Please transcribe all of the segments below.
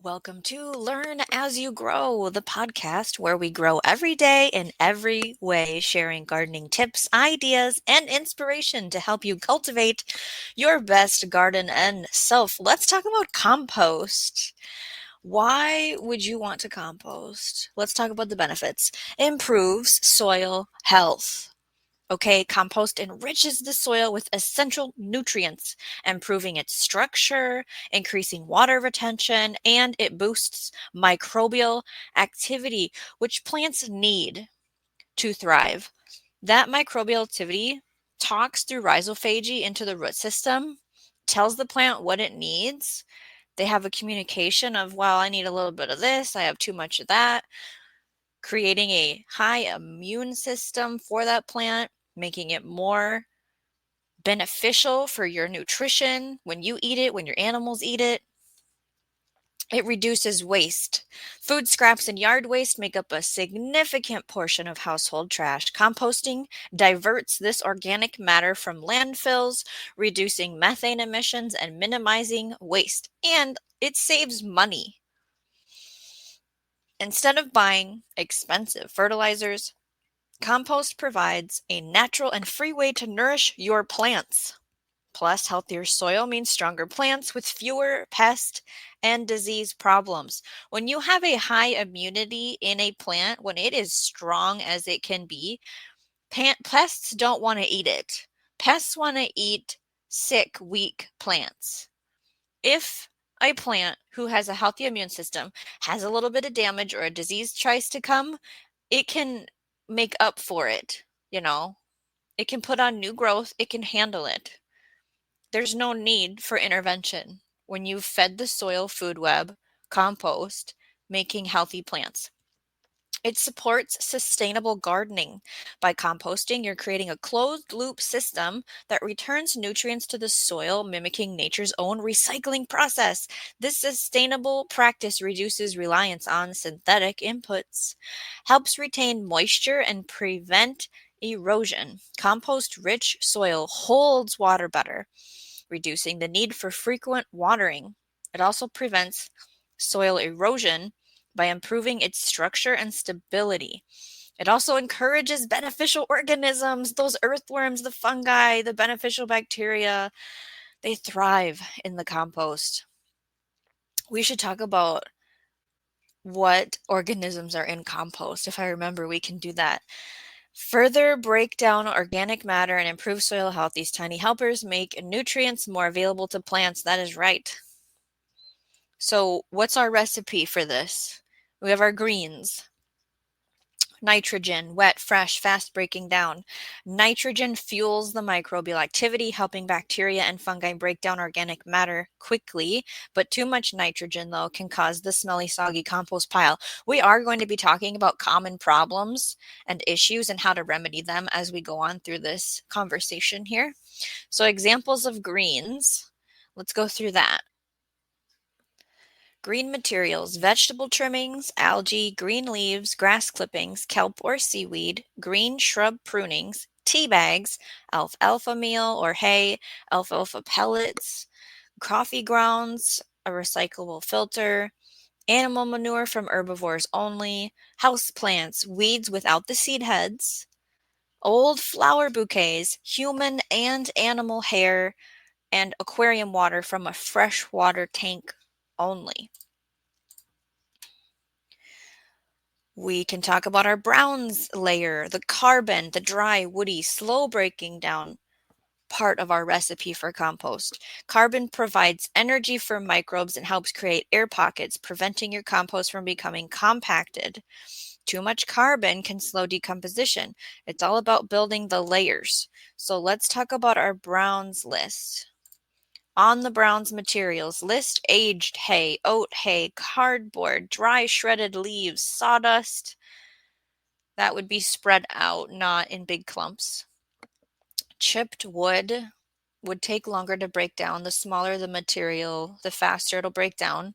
Welcome to Learn as You Grow, the podcast where we grow every day in every way, sharing gardening tips, ideas, and inspiration to help you cultivate your best garden and self. Let's talk about compost. Why would you want to compost? Let's talk about the benefits. Improves soil health. Okay, compost enriches the soil with essential nutrients, improving its structure, increasing water retention, and it boosts microbial activity, which plants need to thrive. That microbial activity talks through rhizophagy into the root system, tells the plant what it needs. They have a communication of, well, I need a little bit of this, I have too much of that, creating a high immune system for that plant, making it more beneficial for your nutrition when you eat it, when your animals eat it. It reduces waste. Food scraps and yard waste make up a significant portion of household trash. Composting diverts this organic matter from landfills, reducing methane emissions and minimizing waste. And it saves money. Instead of buying expensive fertilizers, compost provides a natural and free way to nourish your plants. Plus, healthier soil means stronger plants with fewer pest and disease problems. When you have a high immunity in a plant, when it is strong as it can be, pests don't want to eat it. Pests want to eat sick, weak plants. If a plant who has a healthy immune system has a little bit of damage or a disease tries to come, it can make up for it, you know. It can put on new growth, it can handle it. There's no need for intervention when you've fed the soil food web, compost, making healthy plants. It supports sustainable gardening. By composting, you're creating a closed loop system that returns nutrients to the soil, mimicking nature's own recycling process. This sustainable practice reduces reliance on synthetic inputs, helps retain moisture, and prevent erosion. Compost rich soil holds water better, reducing the need for frequent watering. It also prevents soil erosion by improving its structure and stability. It also encourages beneficial organisms, those earthworms, the fungi, the beneficial bacteria. They thrive in the compost. We should talk about what organisms are in compost. If I remember, we can do that. Further break down organic matter and improve soil health. These tiny helpers make nutrients more available to plants. That is right. So, what's our recipe for this? We have our greens. Nitrogen, wet, fresh, fast breaking down. Nitrogen fuels the microbial activity, helping bacteria and fungi break down organic matter quickly. But too much nitrogen, though, can cause the smelly, soggy compost pile. We are going to be talking about common problems and issues and how to remedy them as we go on through this conversation here. So, examples of greens. Let's go through that. Green materials, vegetable trimmings, algae, green leaves, grass clippings, kelp or seaweed, green shrub prunings, tea bags, alfalfa meal or hay, alfalfa pellets, coffee grounds, a recyclable filter, animal manure from herbivores only, house plants, weeds without the seed heads, old flower bouquets, human and animal hair, and aquarium water from a freshwater tank only. We can talk about our browns layer, the carbon, the dry, woody, slow breaking down part of our recipe for compost. Carbon provides energy for microbes and helps create air pockets, preventing your compost from becoming compacted. Too much carbon can slow decomposition. It's all about building the layers. So let's talk about our browns list. On the browns materials, list aged hay, oat hay, cardboard, dry shredded leaves, sawdust. That would be spread out, not in big clumps. Chipped wood would take longer to break down. The smaller the material, the faster it'll break down.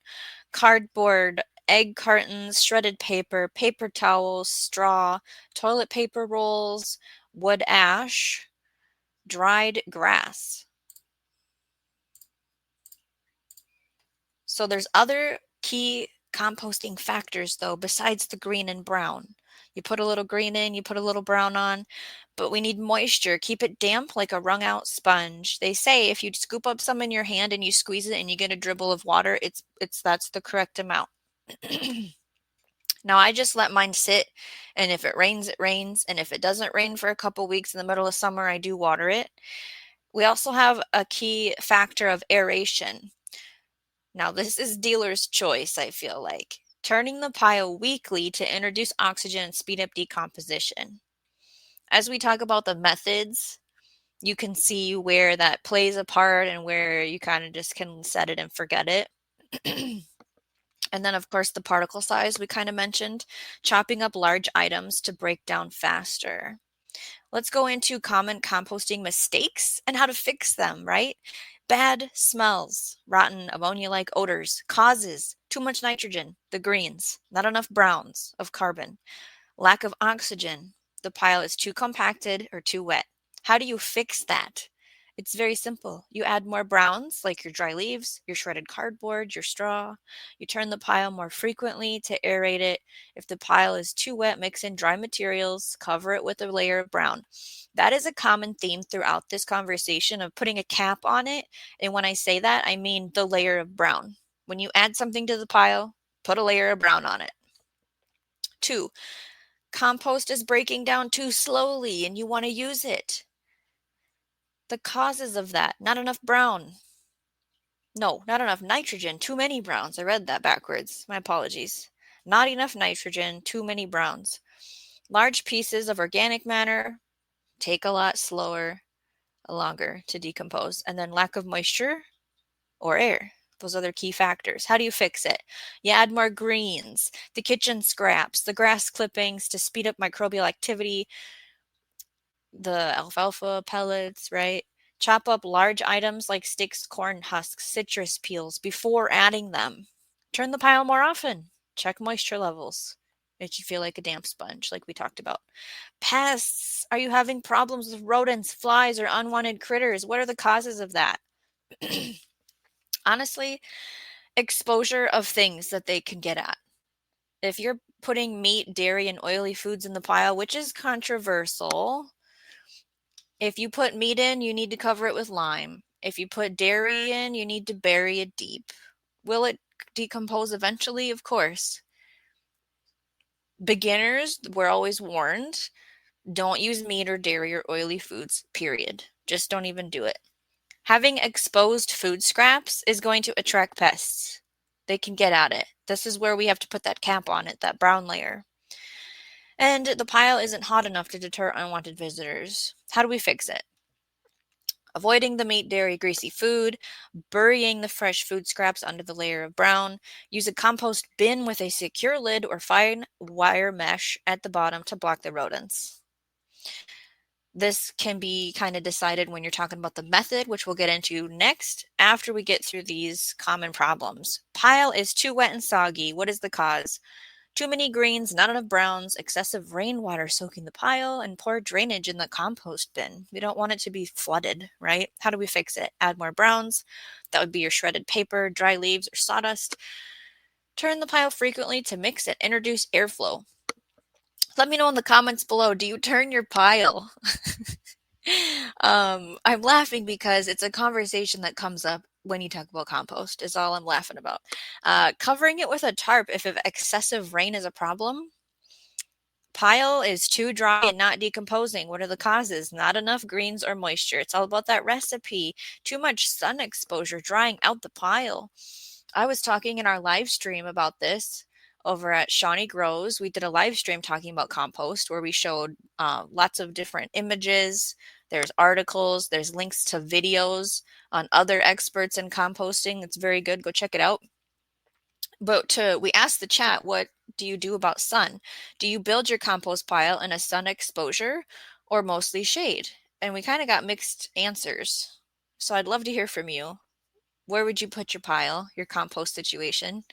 Cardboard, egg cartons, shredded paper, paper towels, straw, toilet paper rolls, wood ash, dried grass. So there's other key composting factors, though, besides the green and brown. You put a little green in, you put a little brown on, but we need moisture. Keep it damp like a wrung out sponge. They say if you scoop up some in your hand and you squeeze it and you get a dribble of water, that's the correct amount. Now I just let mine sit, and if it rains, it rains, and if it doesn't rain for a couple weeks in the middle of summer, I do water it. We also have a key factor of aeration. Now this is dealer's choice, I feel like. Turning the pile weekly to introduce oxygen and speed up decomposition. As we talk about the methods, you can see where that plays a part and where you kind of just can set it and forget it. And then, of course, the particle size we kind of mentioned, chopping up large items to break down faster. Let's go into common composting mistakes and how to fix them, right? Bad smells, rotten ammonia-like odors, causes, too much nitrogen, the greens, not enough browns of carbon, lack of oxygen, the pile is too compacted or too wet. How do you fix that? It's very simple. You add more browns, like your dry leaves, your shredded cardboard, your straw. You turn the pile more frequently to aerate it. If the pile is too wet, mix in dry materials, cover it with a layer of brown. That is a common theme throughout this conversation of putting a cap on it. And when I say that, I mean the layer of brown. When you add something to the pile, put a layer of brown on it. 2, compost is breaking down too slowly and you want to use it. The causes of that, not enough brown. No, not enough nitrogen, too many browns. I read that backwards. My apologies. Not enough nitrogen, too many browns. Large pieces of organic matter take a lot longer to decompose. And then lack of moisture or air. Those are their key factors. How do you fix it? You add more greens, the kitchen scraps, the grass clippings to speed up microbial activity, the alfalfa pellets, right? Chop up large items like sticks, corn husks, citrus peels before adding them. Turn the pile more often. Check moisture levels. Makes you feel like a damp sponge, like we talked about. Pests. Are you having problems with rodents, flies, or unwanted critters? What are the causes of that? Honestly, exposure of things that they can get at. If you're putting meat, dairy, and oily foods in the pile, which is controversial, if you put meat in, you need to cover it with lime. If you put dairy in, you need to bury it deep. Will it decompose eventually? Of course. Beginners, we're always warned, don't use meat or dairy or oily foods, period. Just don't even do it. Having exposed food scraps is going to attract pests. They can get at it. This is where we have to put that cap on it, that brown layer. And the pile isn't hot enough to deter unwanted visitors. How do we fix it? Avoiding the meat, dairy, greasy food, burying the fresh food scraps under the layer of brown, use a compost bin with a secure lid or fine wire mesh at the bottom to block the rodents. This can be kind of decided when you're talking about the method, which we'll get into next after we get through these common problems. Pile is too wet and soggy. What is the cause? Too many greens, not enough browns, excessive rainwater soaking the pile, and poor drainage in the compost bin. We don't want it to be flooded, right? How do we fix it? Add more browns. That would be your shredded paper, dry leaves, or sawdust. Turn the pile frequently to mix it. Introduce airflow. Let me know in the comments below, do you turn your pile? I'm laughing because it's a conversation that comes up when you talk about compost, is all I'm laughing about. Covering it with a tarp if excessive rain is a problem. Pile is too dry and not decomposing. What are the causes? Not enough greens or moisture. It's all about that recipe. Too much sun exposure, drying out the pile. I was talking in our live stream about this over at Shawnee Grows. We did a live stream talking about compost where we showed lots of different images. There's articles, there's links to videos on other experts in composting. It's very good. Go check it out. But we asked the chat, what do you do about sun? Do you build your compost pile in a sun exposure or mostly shade? And we kind of got mixed answers. So I'd love to hear from you. Where would you put your pile, your compost situation?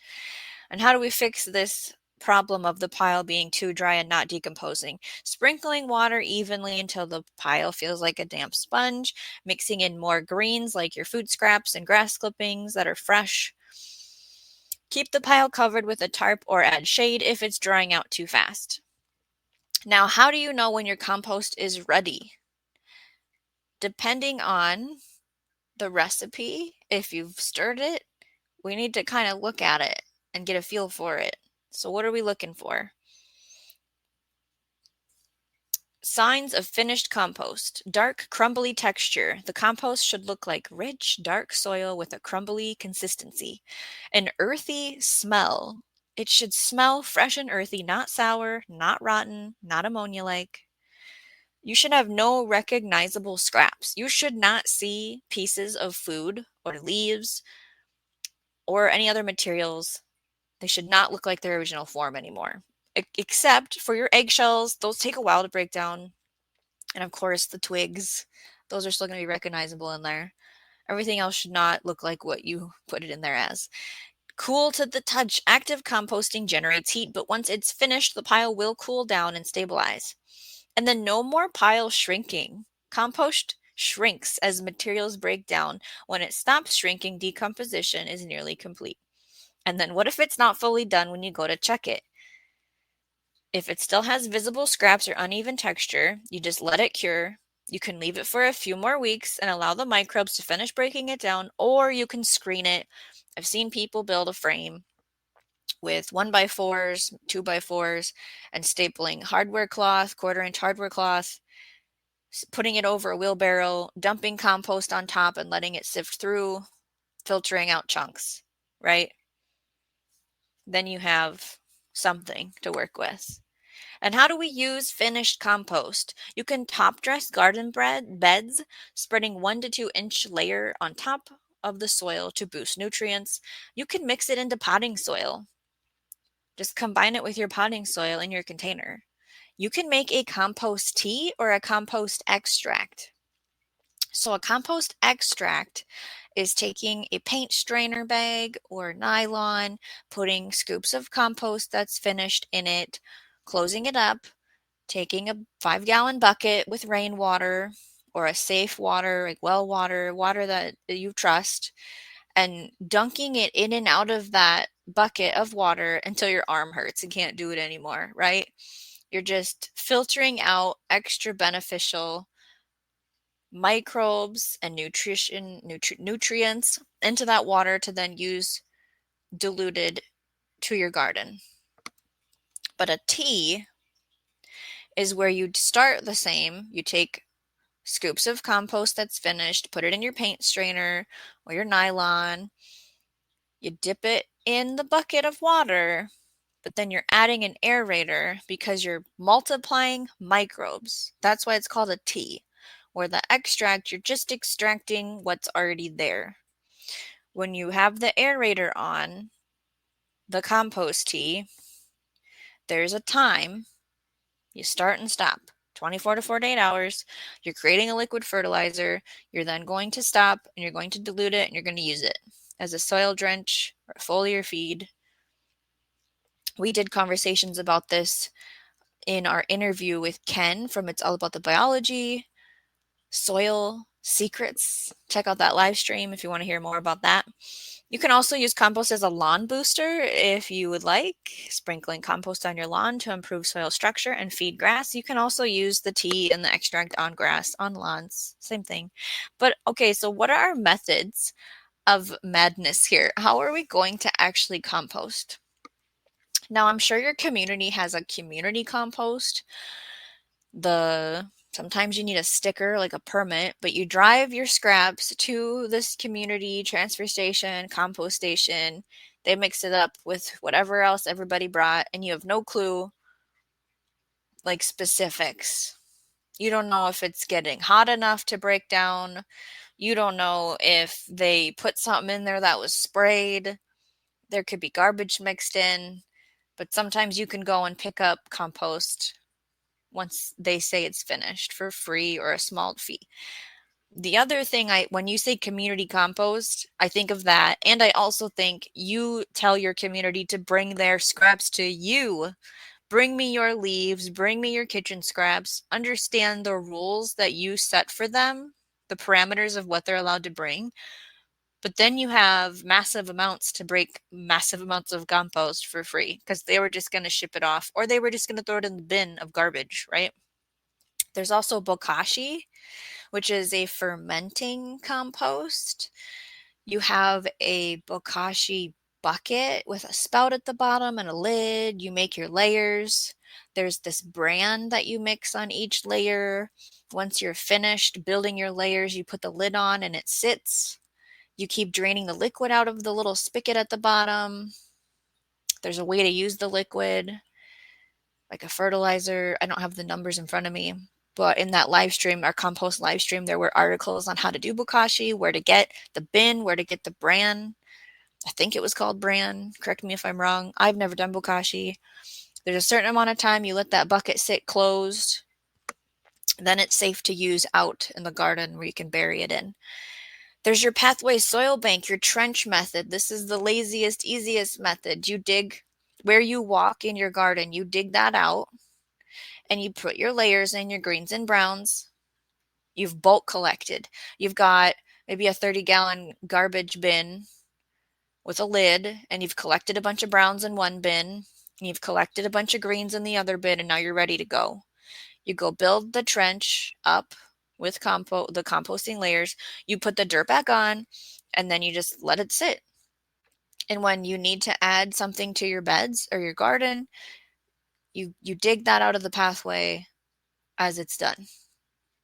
And how do we fix this problem of the pile being too dry and not decomposing? Sprinkling water evenly until the pile feels like a damp sponge, mixing in more greens like your food scraps and grass clippings that are fresh. Keep the pile covered with a tarp or add shade if it's drying out too fast. Now, how do you know when your compost is ready? Depending on the recipe, if you've stirred it, we need to kind of look at it and get a feel for it. So what are we looking for? Signs of finished compost. Dark, crumbly texture. The compost should look like rich, dark soil with a crumbly consistency. An earthy smell. It should smell fresh and earthy, not sour, not rotten, not ammonia-like. You should have no recognizable scraps. You should not see pieces of food or leaves or any other materials. They should not look like their original form anymore. Except for your eggshells, those take a while to break down. And of course, the twigs, those are still going to be recognizable in there. Everything else should not look like what you put it in there as. Cool to the touch. Active composting generates heat, but once it's finished, the pile will cool down and stabilize. And then no more pile shrinking. Compost shrinks as materials break down. When it stops shrinking, decomposition is nearly complete. And then what if it's not fully done when you go to check it? If it still has visible scraps or uneven texture, you just let it cure. You can leave it for a few more weeks and allow the microbes to finish breaking it down, or you can screen it. I've seen people build a frame with 1x4s, 2x4s, and stapling hardware cloth, 1/4-inch hardware cloth, putting it over a wheelbarrow, dumping compost on top and letting it sift through, filtering out chunks, right? Then you have something to work with. And how do we use finished compost? You can top dress garden beds, spreading 1 to 2 inch layer on top of the soil to boost nutrients. You can mix it into potting soil. Just combine it with your potting soil in your container. You can make a compost tea or a compost extract. So a compost extract is taking a paint strainer bag or nylon, putting scoops of compost that's finished in it, closing it up, taking a 5-gallon bucket with rainwater or a safe water, like well water, water that you trust, and dunking it in and out of that bucket of water until your arm hurts and can't do it anymore, right? You're just filtering out extra beneficial microbes and nutrients into that water to then use diluted to your garden. But a tea is where you start the same. You take scoops of compost that's finished, put it in your paint strainer or your nylon. You dip it in the bucket of water, but then you're adding an aerator because you're multiplying microbes. That's why it's called a tea. Where the extract, you're just extracting what's already there. When you have the aerator on the compost tea, there's a time. You start and stop. 24 to 48 hours. You're creating a liquid fertilizer. You're then going to stop and you're going to dilute it and you're going to use it as a soil drench or foliar feed. We did conversations about this in our interview with Ken from It's All About the Biology, Soil Secrets. Check out that live stream if you want to hear more about that. You can also use compost as a lawn booster if you would like, sprinkling compost on your lawn to improve soil structure and feed grass. You can also use the tea and the extract on grass, on lawns, same thing. But okay, so what are our methods of madness here? How are we going to actually compost? Now, I'm sure your community has a community compost. Sometimes you need a sticker, like a permit, but you drive your scraps to this community transfer station, compost station. They mix it up with whatever else everybody brought, and you have no clue, like specifics. You don't know if it's getting hot enough to break down. You don't know if they put something in there that was sprayed. There could be garbage mixed in, but sometimes you can go and pick up compost once they say it's finished for free or a small fee. The other thing, when you say community compost, I think of that. And I also think you tell your community to bring their scraps to you. Bring me your leaves, bring me your kitchen scraps. Understand the rules that you set for them, the parameters of what they're allowed to bring. But then you have massive amounts to break massive amounts of compost for free because they were just going to ship it off or they were just going to throw it in the bin of garbage, right? There's also bokashi, which is a fermenting compost. You have a bokashi bucket with a spout at the bottom and a lid. You make your layers. There's this bran that you mix on each layer. Once you're finished building your layers, you put the lid on and it sits. You keep draining the liquid out of the little spigot at the bottom. There's a way to use the liquid, like a fertilizer. I don't have the numbers in front of me, but in that live stream, our compost live stream, there were articles on how to do bokashi, where to get the bin, where to get the bran. I think it was called bran. Correct me if I'm wrong. I've never done bokashi. There's a certain amount of time you let that bucket sit closed. Then it's safe to use out in the garden where you can bury it in. There's your pathway soil bank, your trench method. This is the laziest, easiest method. You dig where you walk in your garden, you dig that out and you put your layers in, your greens and browns. You've bulk collected. You've got maybe a 30-gallon garbage bin with a lid, and you've collected a bunch of browns in one bin, and you've collected a bunch of greens in the other bin, and now you're ready to go. You go build the trench up with the composting layers. You put the dirt back on, and then you just let it sit. And when you need to add something to your beds or your garden, you dig that out of the pathway as it's done.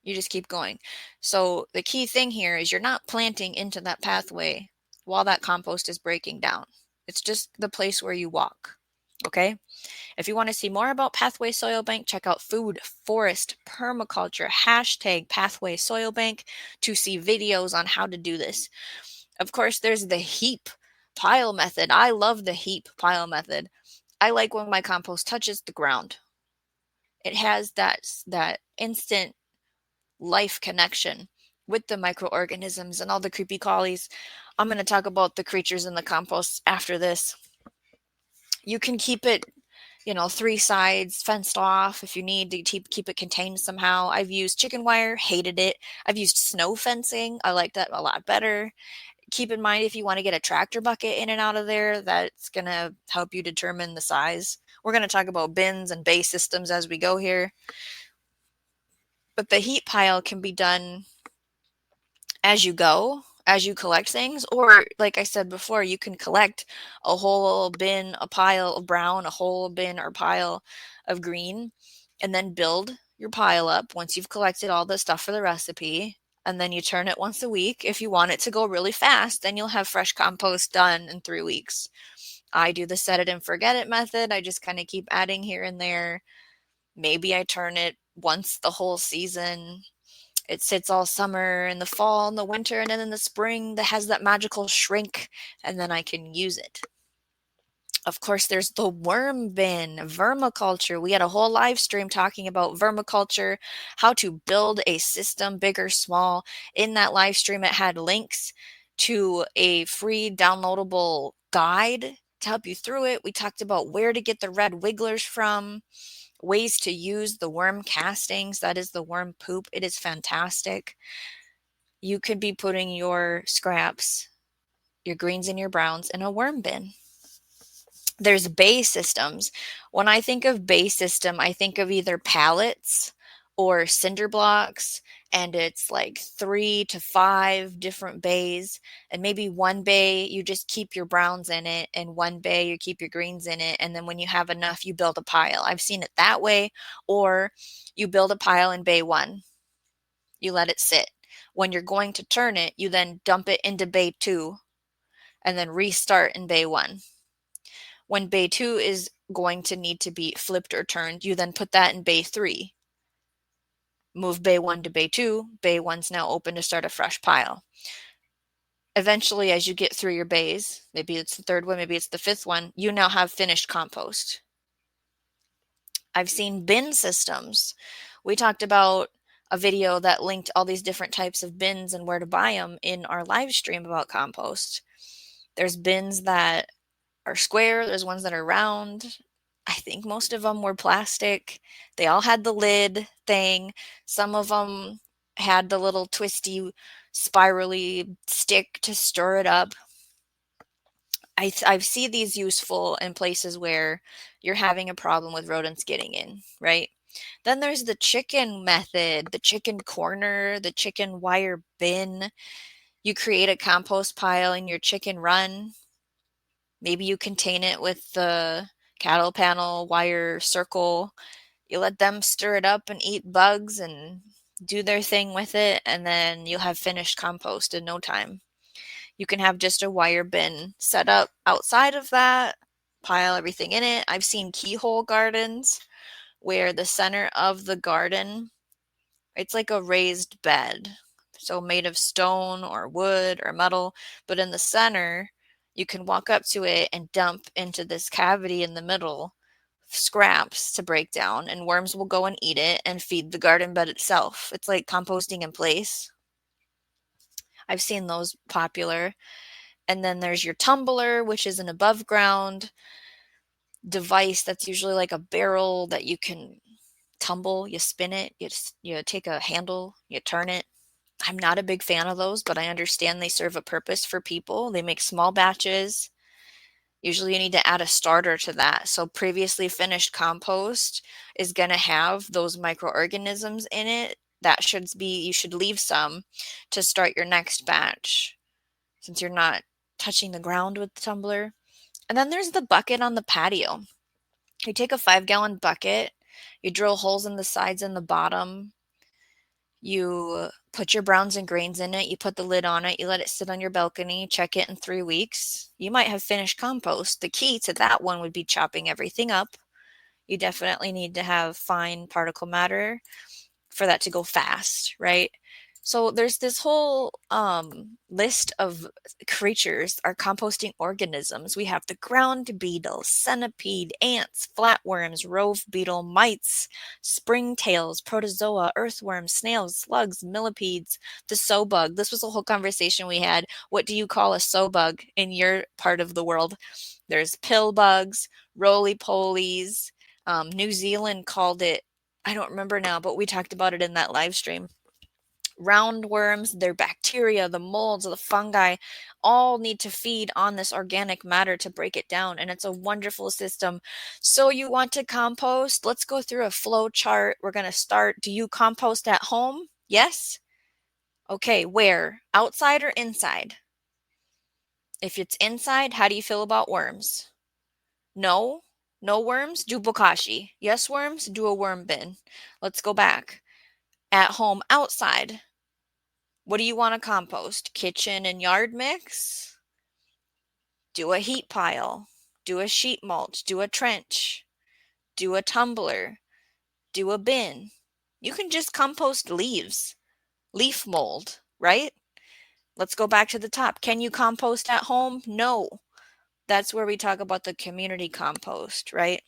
You just keep going. So the key thing here is you're not planting into that pathway while that compost is breaking down. It's just the place where you walk. Okay? If you want to see more about Pathway Soil Bank, check out Food, Forest, Permaculture, hashtag Pathway Soil Bank to see videos on how to do this. Of course, there's the heap pile method. I love the heap pile method. I like when my compost touches the ground. It has that instant life connection with the microorganisms and all the creepy crawlies. I'm going to talk about the creatures in the compost after this. You can keep it, 3 sides fenced off if you need to keep it contained somehow. I've used chicken wire, hated it. I've used snow fencing. I like that a lot better. Keep in mind, if you want to get a tractor bucket in and out of there, that's going to help you determine the size. We're going to talk about bins and bay systems as we go here. But the heat pile can be done as you go, as you collect things, or like I said before, you can collect a whole bin, a pile of brown, a whole bin or pile of green, and then build your pile up once you've collected all the stuff for the recipe. And then you turn it once a week. If you want it to go really fast, then you'll have fresh compost done in 3 weeks. I do the set it and forget it method. I just kind of keep adding here and there. Maybe I turn it once the whole season. It sits all summer and the fall and the winter, and then in the spring that has that magical shrink, and then I can use it. Of course, there's the worm bin, vermiculture. We had a whole live stream talking about vermiculture, how to build a system, big or small. In that live stream, it had links to a free downloadable guide to help you through it. We talked about where to get the red wigglers from, ways to use the worm castings, that is the worm poop. It is fantastic. You could be putting your scraps, your greens and your browns in a worm bin. There's bay systems. When I think of bay system, I think of either pallets or cinder blocks, and it's like 3 to 5 different bays, and maybe one bay you just keep your browns in it, and one bay you keep your greens in it, and then when you have enough you build a pile. I've seen it that way, or you build a pile in bay 1. You let it sit. When you're going to turn it, you then dump it into bay 2 and then restart in bay 1. When bay 2 is going to need to be flipped or turned, you then put that in bay 3. Move bay 1 to bay 2. Bay 1's now open to start a fresh pile. Eventually, as you get through your bays, maybe it's the 3rd one, maybe it's the 5th one, you now have finished compost. I've seen bin systems. We talked about a video that linked all these different types of bins and where to buy them in our live stream about compost. There's bins that are square, there's ones that are round. I think most of them were plastic. They all had the lid thing. Some of them had the little twisty spirally stick to stir it up. I see these useful in places where you're having a problem with rodents getting in, right? Then there's the chicken method, the chicken corner, the chicken wire bin. You create a compost pile in your chicken run. Maybe you contain it with the cattle panel wire circle. You let them stir it up and eat bugs and do their thing with it, and then you'll have finished compost in no time. You can have just a wire bin set up outside of that, pile everything in it. I've seen keyhole gardens where the center of the garden, it's like a raised bed, so made of stone or wood or metal, but in the center, you can walk up to it and dump into this cavity in the middle scraps to break down, and worms will go and eat it and feed the garden bed itself. It's like composting in place. I've seen those popular. And then there's your tumbler, which is an above ground device that's usually like a barrel that you can tumble. You spin it, you take a handle, you turn it. I'm not a big fan of those, but I understand they serve a purpose for people. They make small batches. Usually you need to add a starter to that. So previously finished compost is going to have those microorganisms in it. That should be, you should leave some to start your next batch since you're not touching the ground with the tumbler. And then there's the bucket on the patio. You take a 5-gallon bucket, you drill holes in the sides and the bottom. You put your browns and grains in it, you put the lid on it, you let it sit on your balcony, check it in 3 weeks. You might have finished compost. The key to that one would be chopping everything up. You definitely need to have fine particle matter for that to go fast, right? So there's this whole list of creatures, our composting organisms. We have the ground beetle, centipede, ants, flatworms, rove beetle, mites, springtails, protozoa, earthworms, snails, slugs, millipedes, the sow bug. This was a whole conversation we had. What do you call a sow bug in your part of the world? There's pill bugs, roly-polies. New Zealand called it, I don't remember now, but we talked about it in that live stream. Roundworms, their bacteria, the molds, the fungi, all need to feed on this organic matter to break it down. And it's a wonderful system. So you want to compost? Let's go through a flow chart. We're going to start. Do you compost at home? Yes? Okay, where? Outside or inside? If it's inside, how do you feel about worms? No? No worms? Do bokashi. Yes, worms? Do a worm bin. Let's go back. At home, outside. What do you want to compost? Kitchen and yard mix? Do a heat pile. Do a sheet mulch. Do a trench. Do a tumbler. Do a bin. You can just compost leaves, leaf mold, right? Let's go back to the top. Can you compost at home? No. That's where we talk about the community compost, right?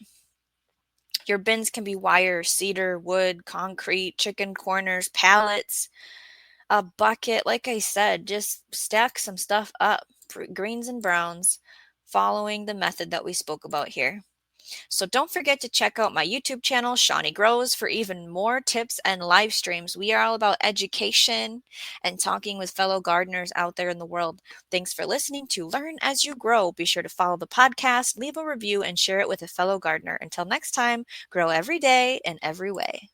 Your bins can be wire, cedar, wood, concrete, chicken corners, pallets, a bucket. Like I said, just stack some stuff up, greens and browns, following the method that we spoke about here. So don't forget to check out my YouTube channel, Shawnee Grows, for even more tips and live streams. We are all about education and talking with fellow gardeners out there in the world. Thanks for listening to Learn as You Grow. Be sure to follow the podcast, leave a review, and share it with a fellow gardener. Until next time, grow every day in every way.